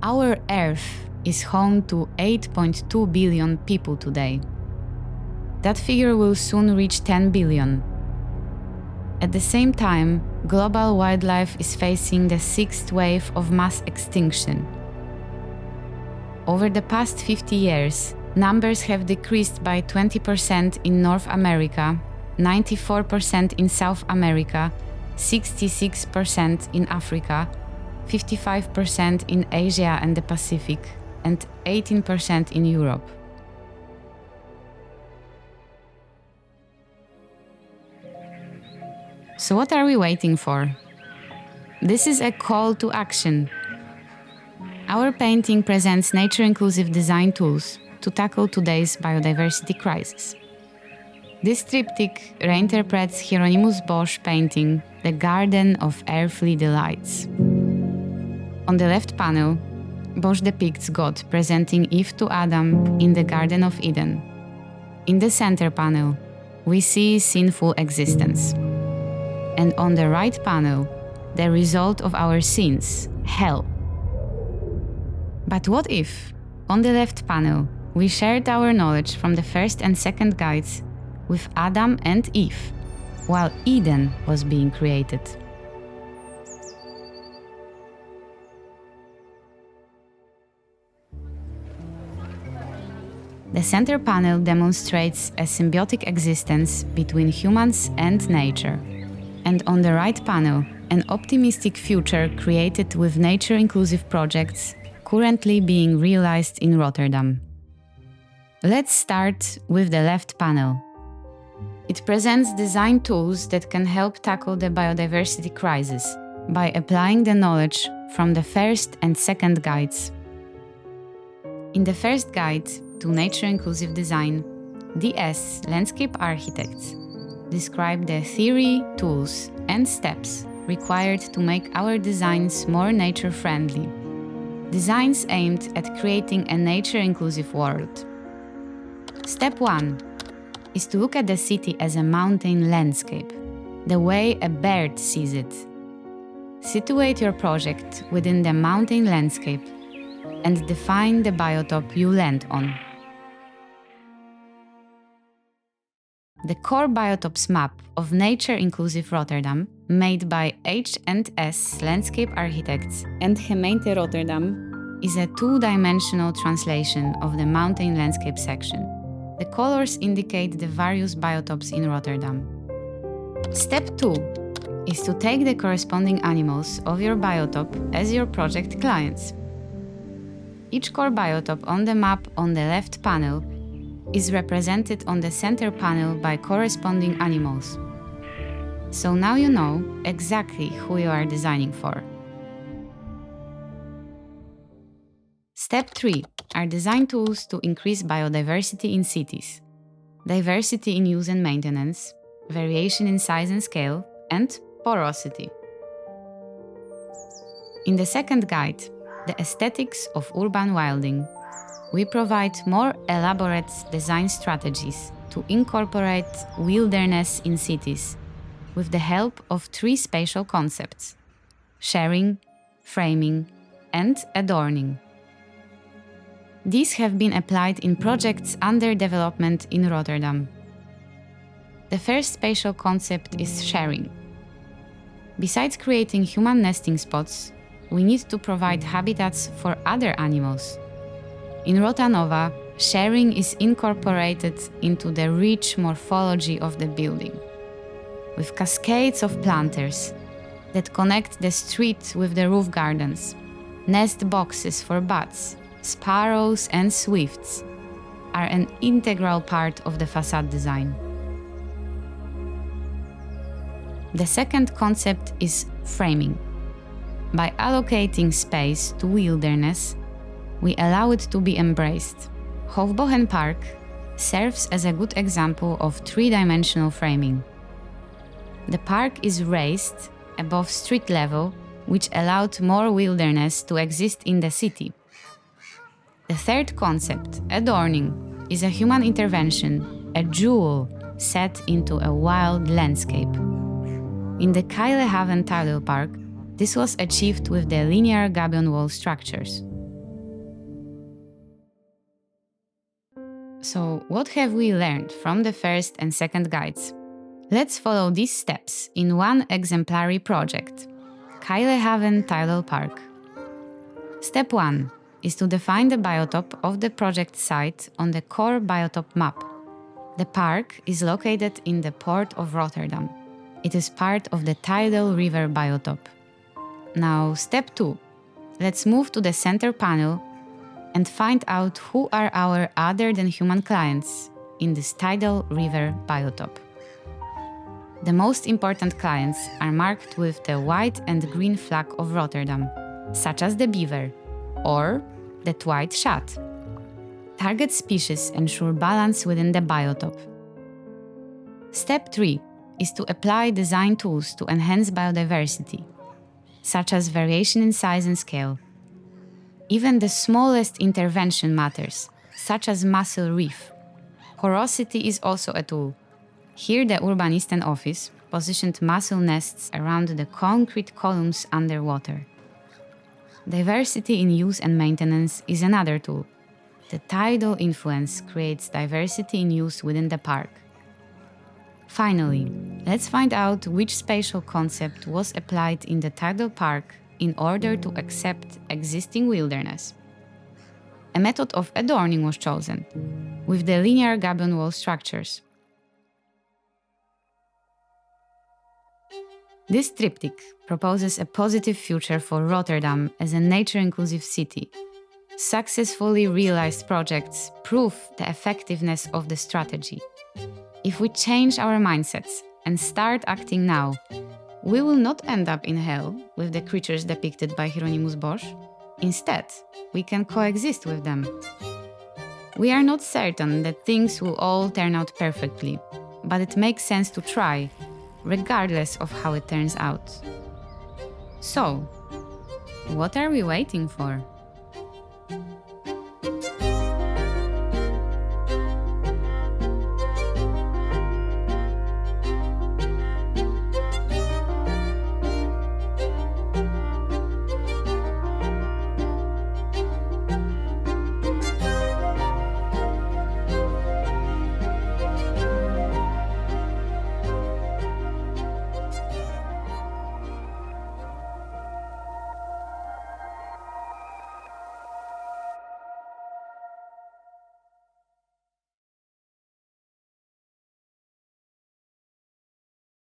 Our Earth is home to 8.2 billion people today. That figure will soon reach 10 billion. At the same time, global wildlife is facing the sixth wave of mass extinction. Over the past 50 years, numbers have decreased by 20% in North America, 94% in South America, 66% in Africa, 55% in Asia and the Pacific, and 18% in Europe. So what are we waiting for? This is a call to action. Our painting presents nature-inclusive design tools to tackle today's biodiversity crisis. This triptych reinterprets Hieronymus Bosch painting, The Garden of Earthly Delights. On the left panel, Bosch depicts God presenting Eve to Adam in the Garden of Eden. In the center panel, we see sinful existence. And on the right panel, the result of our sins, hell. But what if, on the left panel, we shared our knowledge from the first and second guides with Adam and Eve, while Eden was being created? The center panel demonstrates a symbiotic existence between humans and nature. And on the right panel, an optimistic future created with nature-inclusive projects currently being realized in Rotterdam. Let's start with the left panel. It presents design tools that can help tackle the biodiversity crisis by applying the knowledge from the first and second guides. In the first guide to nature-inclusive design, DS landscape architects describe the theory, tools, and steps required to make our designs more nature-friendly. Designs aimed at creating a nature-inclusive world. Step 1 is to look at the city as a mountain landscape, the way a bird sees it. Situate your project within the mountain landscape and define the biotop you land on. The core biotops map of nature-inclusive Rotterdam, made by H&S Landscape Architects and Gemeente Rotterdam, is a two-dimensional translation of the mountain landscape section. The colors indicate the various biotops in Rotterdam. Step 2 is to take the corresponding animals of your biotop as your project clients. Each core biotop on the map on the left panel is represented on the center panel by corresponding animals. So now you know exactly who you are designing for. Step 3 are design tools to increase biodiversity in cities, diversity in use and maintenance, variation in size and scale, and porosity. In the second guide, The Aesthetics of Urban Wilding, we provide more elaborate design strategies to incorporate wilderness in cities with the help of 3 spatial concepts: sharing, framing, and adorning. These have been applied in projects under development in Rotterdam. The first spatial concept is sharing. Besides creating human nesting spots, we need to provide habitats for other animals. In Rota Nova, sharing is incorporated into the rich morphology of the building, with cascades of planters that connect the street with the roof gardens. Nest boxes for bats, sparrows, and swifts are an integral part of the facade design. The second concept is framing. By allocating space to wilderness, we allow it to be embraced. Hofbogen Park serves as a good example of 3-dimensional framing. The park is raised above street level, which allowed more wilderness to exist in the city. The third concept, adorning, is a human intervention, a jewel set into a wild landscape. In the 𝐶𝐢𝐬𝐴𝐻 Tidal Park, this was achieved with the linear gabion wall structures. So, what have we learned from the first and second guides? Let's follow these steps in one exemplary project, 𝐸𝐬𝐻 Tidal Park. Step 1 is to define the biotop of the project site on the core biotop map. The park is located in the port of Rotterdam. It is part of the tidal river biotop. Now, step 2. Let's move to the center panel and find out who are our other than human clients in this tidal river biotop. The most important clients are marked with the white and green flag of Rotterdam, such as the beaver or the white shad. Target species ensure balance within the biotop. Step 3 is to apply design tools to enhance biodiversity, such as variation in size and scale. Even the smallest intervention matters, such as mussel reef. Porosity is also a tool. Here the Urbanisten office positioned mussel nests around the concrete columns underwater. Diversity in use and maintenance is another tool. The tidal influence creates diversity in use within the park. Finally, let's find out which spatial concept was applied in the tidal park in order to accept existing wilderness. A method of adorning was chosen, with the linear gabion wall structures. This triptych proposes a positive future for Rotterdam as a nature-inclusive city. Successfully realized projects prove the effectiveness of the strategy. If we change our mindsets and start acting now, we will not end up in hell with the creatures depicted by Hieronymus Bosch. Instead, we can coexist with them. We are not certain that things will all turn out perfectly, but it makes sense to try, regardless of how it turns out. So, what are we waiting for?